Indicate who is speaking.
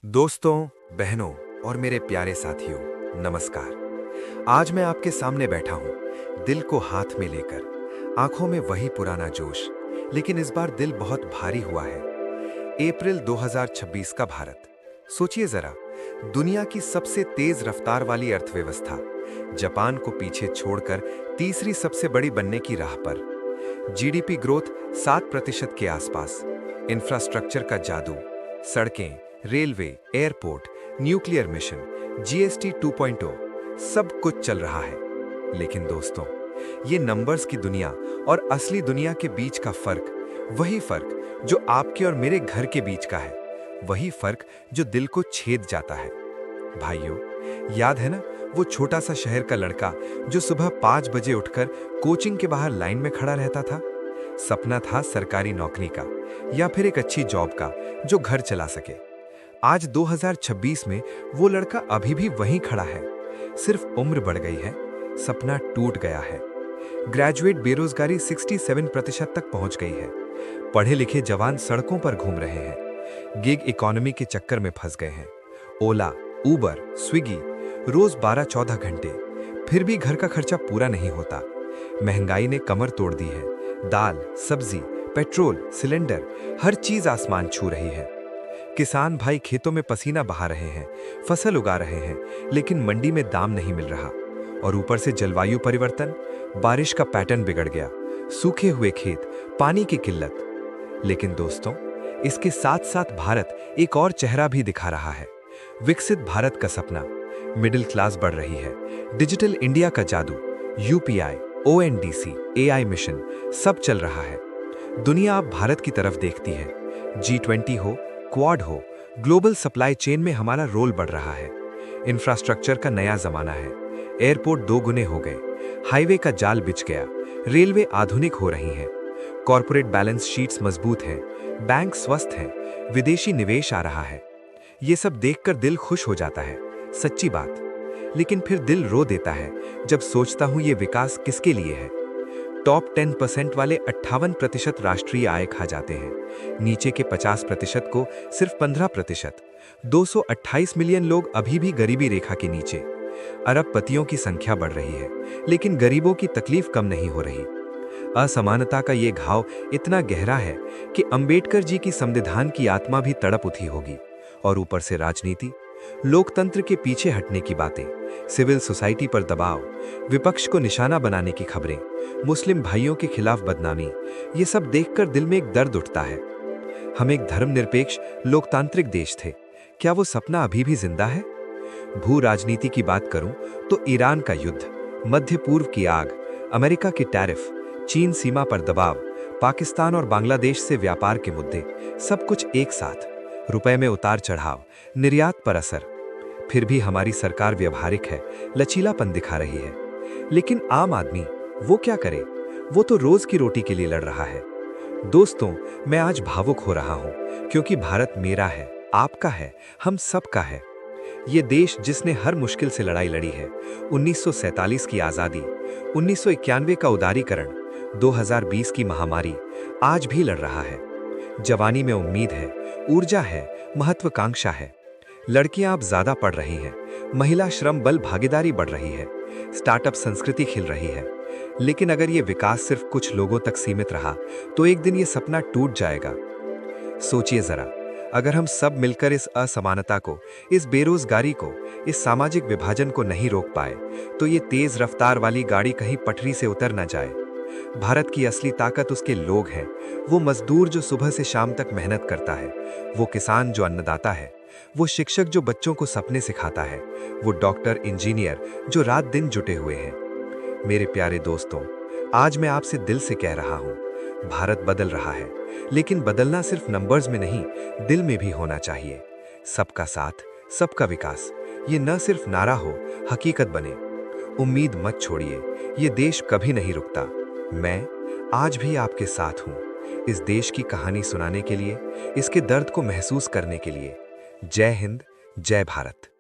Speaker 1: दोस्तों, बहनों और मेरे प्यारे साथियों, नमस्कार। आज मैं आपके सामने बैठा हूं, दिल को हाथ में लेकर, आंखों में वही पुराना जोश, लेकिन इस बार दिल बहुत भारी हुआ है। अप्रैल 2026 का भारत। सोचिए जरा, दुनिया की सबसे तेज रफ्तार वाली अर्थव्यवस्था, जापान को पीछे छोड़कर तीसरी सबसे बड़ी बनने की राह पर। जीडीपी ग्रोथ 7% के आसपास, इंफ्रास्ट्रक्चर का जादू, सड़कें, railway, airport, nuclear mission, GST 2.0, सब कुछ चल रहा है। लेकिन दोस्तों, ये नंबर्स की दुनिया और असली दुनिया के बीच का फर्क, वही फर्क जो आपके और मेरे घर के बीच का है, वही फर्क जो दिल को छेद जाता है। भाइयों, याद है ना वो छोटा सा शहर का लड़का जो सुबह 5 बजे उठकर कोचिंग के बाहर लाइन में खड़ा रहता था? सपना था सरकारी नौकरी का या फिर एक अच्छी जॉब का जो घर चला सके। आज 2026 में वो लड़का अभी भी वहीं खड़ा है। सिर्फ उम्र बढ़ गई है, सपना टूट गया है। ग्रेजुएट बेरोजगारी 67% तक पहुंच गई है। पढ़े लिखे जवान सड़कों पर घूम रहे हैं, गिग इकोनॉमी के चक्कर में फंस गए हैं। ओला, उबर, स्विगी, रोज 12-14 घंटे, फिर भी घर का खर्चा पूरा नहीं होता। महंगाई ने कमर तोड़ दी है। दाल, सब्जी, पेट्रोल, सिलेंडर, हर चीज आसमान छू रही है। किसान भाई खेतों में पसीना बहा रहे हैं, फसल उगा रहे हैं, लेकिन मंडी में दाम नहीं मिल रहा। और ऊपर से जलवायु परिवर्तन, बारिश का पैटर्न बिगड़ गया, सूखे हुए खेत, पानी की किल्लत। लेकिन दोस्तों, इसके साथ साथ भारत एक और चेहरा भी दिखा रहा है। विकसित भारत का सपना, मिडिल क्लास बढ़ रही है, डिजिटल इंडिया का जादू, यूपीआई, ओएनडीसी, एआई मिशन, सब चल रहा है। दुनिया अब भारत की तरफ देखती है। G20 हो, क्वाड हो, ग्लोबल सप्लाई चेन में हमारा रोल बढ़ रहा है। इंफ्रास्ट्रक्चर का नया जमाना है। एयरपोर्ट 2 गुने हो गए, हाईवे का जाल बिछ गया, रेलवे आधुनिक हो रही हैं, कॉर्पोरेट बैलेंस शीट्स मजबूत हैं, बैंक स्वस्थ हैं, विदेशी निवेश आ रहा है। ये सब देखकर दिल खुश हो जाता है, सच्ची बात। लेकिन फिर दिल रो देता है जब सोचता हूं ये विकास किसके लिए है। टॉप 10% वाले 58% राष्ट्रीय आय खा जाते हैं, नीचे के 50% को सिर्फ 15%। 228 मिलियन लोग अभी भी गरीबी रेखा के नीचे। अरबपतियों की संख्या बढ़ रही है, लेकिन गरीबों की तकलीफ कम नहीं हो रही। असमानता का ये घाव इतना गहरा है कि अंबेडकर जी की संविधान की आत्मा भी तड़प उठी होगी। और ऊपर से राजनीति, लोकतंत्र के पीछे हटने की बातें, सिविल सोसाइटी पर दबाव, विपक्ष को निशाना बनाने की खबरें, मुस्लिम भाइयों के खिलाफ बदनामी, ये सब देखकर दिल में एक दर्द उठता है। हम एक धर्मनिरपेक्ष लोकतांत्रिक देश थे, क्या वो सपना अभी भी जिंदा है? भू राजनीति की बात करूं तो ईरान का युद्ध, मध्य पूर्व की आग, अमेरिका की टैरिफ, चीन सीमा पर दबाव, पाकिस्तान और बांग्लादेश से व्यापार के मुद्दे, सब कुछ एक साथ। रुपए में उतार चढ़ाव, निर्यात पर असर। फिर भी हमारी सरकार व्यवहारिक है, लचीलापन दिखा रही है। लेकिन आम आदमी वो क्या करे? वो तो रोज की रोटी के लिए लड़ रहा है। दोस्तों, मैं आज भावुक हो रहा हूं, क्योंकि भारत मेरा है, आपका है, हम सबका है। ये देश जिसने हर मुश्किल से लड़ाई लड़ी है, 1947 की आजादी, 1991 का उदारीकरण, 2020 की महामारी, आज भी लड़ रहा है। जवानी में उम्मीद है, ऊर्जा है, महत्वाकांक्षा है। लड़कियां अब ज्यादा पढ़ रही हैं, महिला श्रम बल भागीदारी बढ़ रही है, स्टार्टअप संस्कृति खिल रही है। लेकिन अगर ये विकास सिर्फ कुछ लोगों तक सीमित रहा, तो एक दिन ये सपना टूट जाएगा। सोचिए जरा, अगर हम सब मिलकर इस असमानता को, इस बेरोजगारी को, इस सामाजिक विभाजन को नहीं रोक पाए, तो ये तेज रफ्तार वाली गाड़ी कहीं पटरी से उतर न जाए। भारत की असली ताकत उसके लोग हैं, वो मजदूर जो सुबह से शाम तक मेहनत करता है, वो किसान जो अन्नदाता है, वो शिक्षक जो बच्चों को सपने सिखाता है, वो डॉक्टर, इंजीनियर जो रात दिन जुटे हुए हैं। मेरे प्यारे दोस्तों, आज मैं आपसे दिल से कह रहा हूं, भारत बदल रहा है, लेकिन बदलना सिर्फ नंबर्स में नहीं, दिल में भी होना चाहिए। सबका साथ, सबका विकास, ये न सिर्फ नारा हो, हकीकत बने। उम्मीद मत छोड़िए, ये देश कभी नहीं रुकता। मैं आज भी आपके साथ हूं, इस देश की कहानी सुनाने के लिए, इसके दर्द को महसूस करने के लिए। जय हिंद, जय भारत।